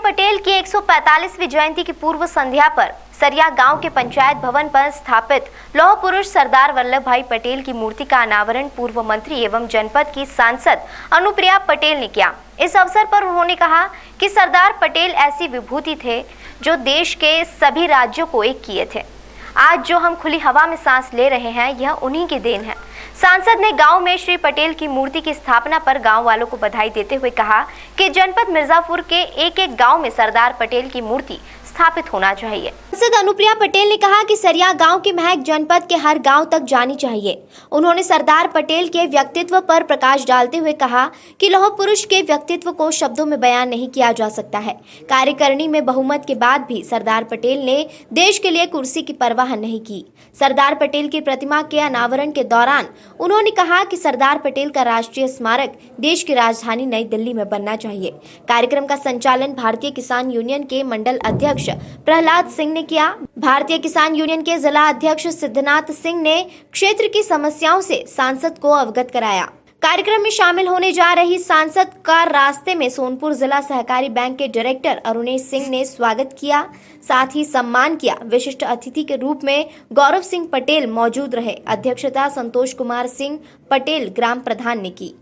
पटेल की 145वीं जयंती की पूर्व संध्या पर सरिया गांव के पंचायत भवन पर स्थापित लौह पुरुष सरदार वल्लभ भाई पटेल की मूर्ति का अनावरण पूर्व मंत्री एवं जनपद की सांसद अनुप्रिया पटेल ने किया। इस अवसर पर उन्होंने कहा कि सरदार पटेल ऐसी विभूति थे जो देश के सभी राज्यों को एक किए थे। आज जो हम खुली हवा में सांस ले रहे हैं, यह उन्हीं की देन है। सांसद ने गांव में श्री पटेल की मूर्ति की स्थापना पर गांव वालों को बधाई देते हुए कहा कि जनपद मिर्जापुर के एक एक गांव में सरदार पटेल की मूर्ति स्थापित होना चाहिए। सांसद अनुप्रिया पटेल ने कहा कि सरिया गांव की महक जनपद के हर गांव तक जानी चाहिए। उन्होंने सरदार पटेल के व्यक्तित्व पर प्रकाश डालते हुए कहा कि लौह पुरुष के व्यक्तित्व को शब्दों में बयान नहीं किया जा सकता है। कार्यकारिणी में बहुमत के बाद भी सरदार पटेल ने देश के लिए कुर्सी की परवाह नहीं की। सरदार पटेल की प्रतिमा के अनावरण के दौरान उन्होंने कहा कि सरदार पटेल का राष्ट्रीय स्मारक देश की राजधानी नई दिल्ली में बनना चाहिए। कार्यक्रम का संचालन भारतीय किसान यूनियन के मंडल अध्यक्ष प्रहलाद सिंह ने किया। भारतीय किसान यूनियन के जिला अध्यक्ष सिद्धनाथ सिंह ने क्षेत्र की समस्याओं से सांसद को अवगत कराया। कार्यक्रम में शामिल होने जा रही सांसद का रास्ते में सोनपुर जिला सहकारी बैंक के डायरेक्टर अरुणेश सिंह ने स्वागत किया, साथ ही सम्मान किया। विशिष्ट अतिथि के रूप में गौरव सिंह पटेल मौजूद रहे। अध्यक्षता संतोष कुमार सिंह पटेल ग्राम प्रधान ने की।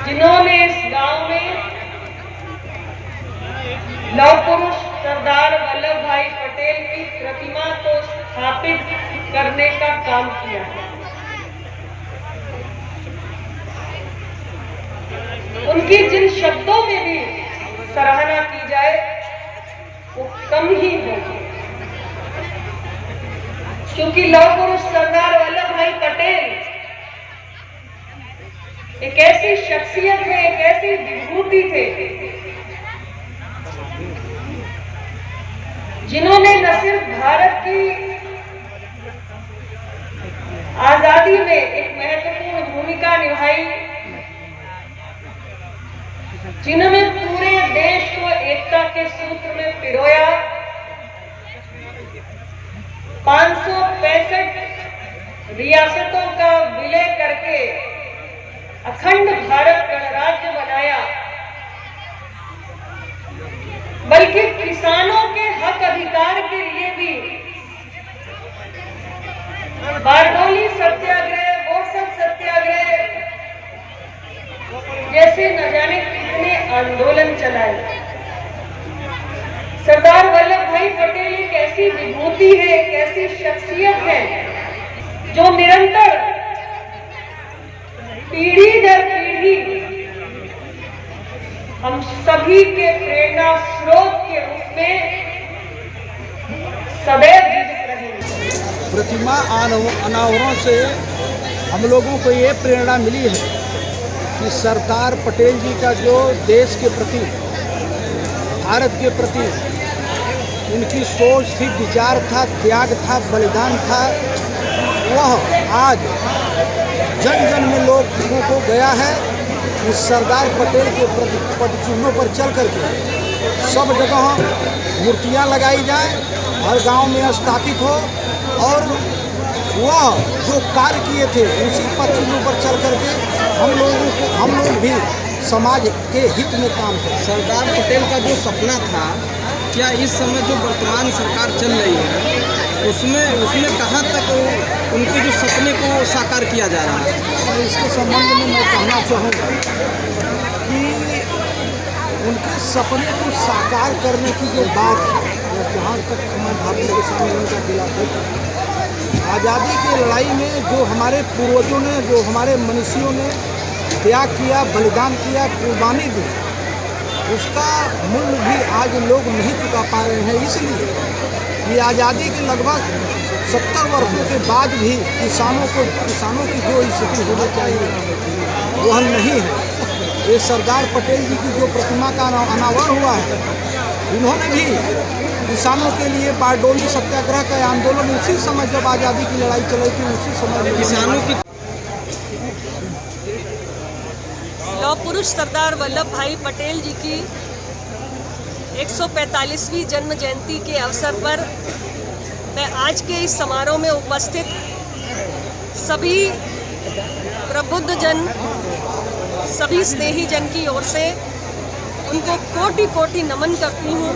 जिन्होंने इस गांव में लौह पुरुष सरदार वल्लभ भाई पटेल की प्रतिमा को स्थापित करने का काम किया है, उनकी जिन शब्दों में भी सराहना की जाए वो कम ही होगी, क्योंकि लौह पुरुष सरदार वल्लभ भाई पटेल एक ऐसी शख्सियत है, एक ऐसी विभूति थे जिन्होंने न सिर्फ भारत की आजादी में एक महत्वपूर्ण भूमिका निभाई, जिन्होंने पूरे देश को एकता के सूत्र में पिरोया। 565 रियासतों का विलय करके अखंड भारत गणराज्य बनाया, बल्कि किसानों के हक अधिकार के लिए भी बारडोली सत्याग्रह, बोरसद सत्याग्रह जैसे न जाने कितने आंदोलन चलाए। सरदार वल्लभ भाई पटेल एक ऐसी विभूति है, एक ऐसी शख्सियत है जो निरंतर पीढ़ी दर पीढ़ी हम सभी के प्रेरणा स्रोत के रूप में सदैव जीवित रहेंगे। प्रतिमा अनावरण से हम लोगों को ये प्रेरणा मिली है कि सरदार पटेल जी का जो देश के प्रति, भारत के प्रति उनकी सोच थी, विचार था, त्याग था, बलिदान था, वह आज जन जन में लोगों को गया है। उस सरदार पटेल के पदचिन्हों पर चल करके सब जगह मूर्तियां लगाई जाए, हर गांव में स्थापित हो और वह जो कार्य किए थे उसी पदचिन्हों पर चल करके हम लोग भी समाज के हित में काम करें। सरदार पटेल का जो सपना था, क्या इस समय जो वर्तमान सरकार चल रही है उसमें कहाँ तक उनके जो सपने को साकार किया जा रहा है? और इसके संबंध में मैं कहना चाहूँगा कि उनके सपने को साकार करने की जो बात है, जहाँ तक मैं भारतीय किसान यूनियन का जिला अध्यक्ष, आज़ादी की लड़ाई में जो हमारे पूर्वजों ने, जो हमारे मनीषियों ने त्याग किया, बलिदान किया, कुर्बानी दी, उसका मूल्य भी आज लोग नहीं चुका पा रहे हैं। इसलिए ये आज़ादी के लगभग 70 वर्षों के बाद भी किसानों की जो स्थिति होनी चाहिए वह नहीं है। ये सरदार पटेल जी की जो प्रतिमा का अनावरण हुआ है, इन्होंने भी किसानों के लिए बारडोली सत्याग्रह का आंदोलन उसी समय जब आज़ादी की लड़ाई चली थी, उसी समय किसानों की लौह पुरुष सरदार वल्लभ भाई पटेल जी की 145वीं जन्म जयंती के अवसर पर मैं आज के इस समारोह में उपस्थित सभी प्रबुद्ध जन, सभी स्नेही जन की ओर से उनको कोटि कोटि नमन करती हूँ।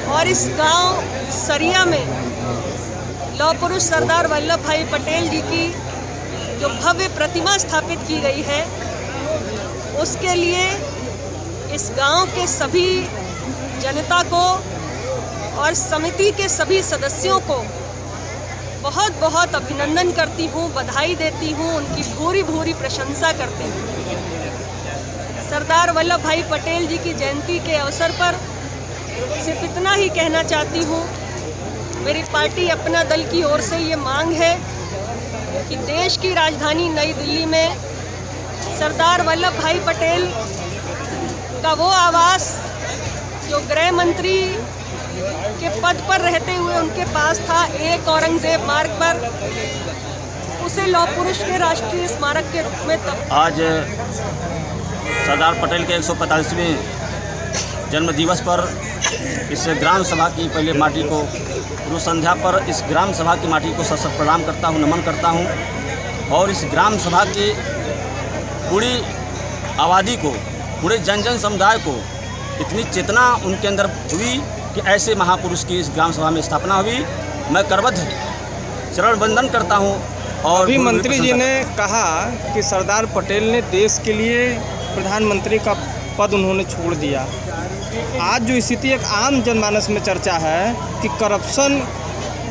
और इस गांव सरिया में लौह पुरुष सरदार वल्लभ भाई पटेल जी की जो भव्य प्रतिमा स्थापित की गई है, उसके लिए इस गांव के सभी जनता को और समिति के सभी सदस्यों को बहुत बहुत अभिनंदन करती हूँ, बधाई देती हूँ, उनकी भूरी भूरी प्रशंसा करती हूँ। सरदार वल्लभ भाई पटेल जी की जयंती के अवसर पर सिर्फ इतना ही कहना चाहती हूँ, मेरी पार्टी अपना दल की ओर से ये मांग है कि देश की राजधानी नई दिल्ली में सरदार वल्लभ भाई पटेल का वो आवास जो गृह मंत्री के पद पर रहते हुए उनके पास था, एक औरंगजेब मार्ग पर, उसे लौह पुरुष के राष्ट्रीय स्मारक के रूप में आज सरदार पटेल के 145वें जन्म दिवस पर इस ग्राम सभा की पहले माटी को पूर्व संध्या पर इस ग्राम सभा की माटी को सत सत प्रणाम करता हूँ, नमन करता हूँ। और इस ग्राम सभा की पूरी आबादी को, पूरे जन जन समुदाय को इतनी चेतना उनके अंदर हुई कि ऐसे महापुरुष की इस ग्राम सभा में स्थापना हुई। मैं करबद्ध चरण वंदन करता हूँ। और अभी मंत्री जी ने कहा कि सरदार पटेल ने देश के लिए प्रधानमंत्री का पद उन्होंने छोड़ दिया। आज जो स्थिति एक आम जनमानस में चर्चा है कि करप्शन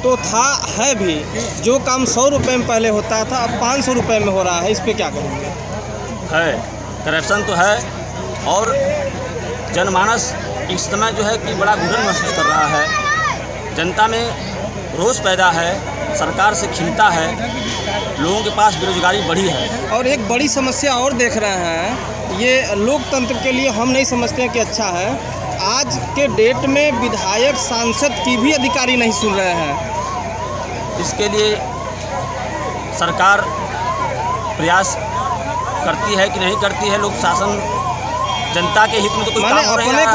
तो था, है भी, जो काम 100 रुपये में पहले होता था अब 500 रुपये में हो रहा है, इस पे क्या कहेंगे? है, करप्शन तो है और जनमानस इस समय जो है कि बड़ा घुटन महसूस कर रहा है। जनता में रोष पैदा है, सरकार से खिलता है, लोगों के पास बेरोजगारी बढ़ी है। और एक बड़ी समस्या और देख रहे हैं, ये लोकतंत्र के लिए हम नहीं समझते हैं कि अच्छा है, आज के डेट में विधायक सांसद की भी अधिकारी नहीं सुन रहे हैं। इसके लिए सरकार प्रयास करती है कि नहीं करती है, लोक शासन जनता के हित में तो कोई काम हो रहा है।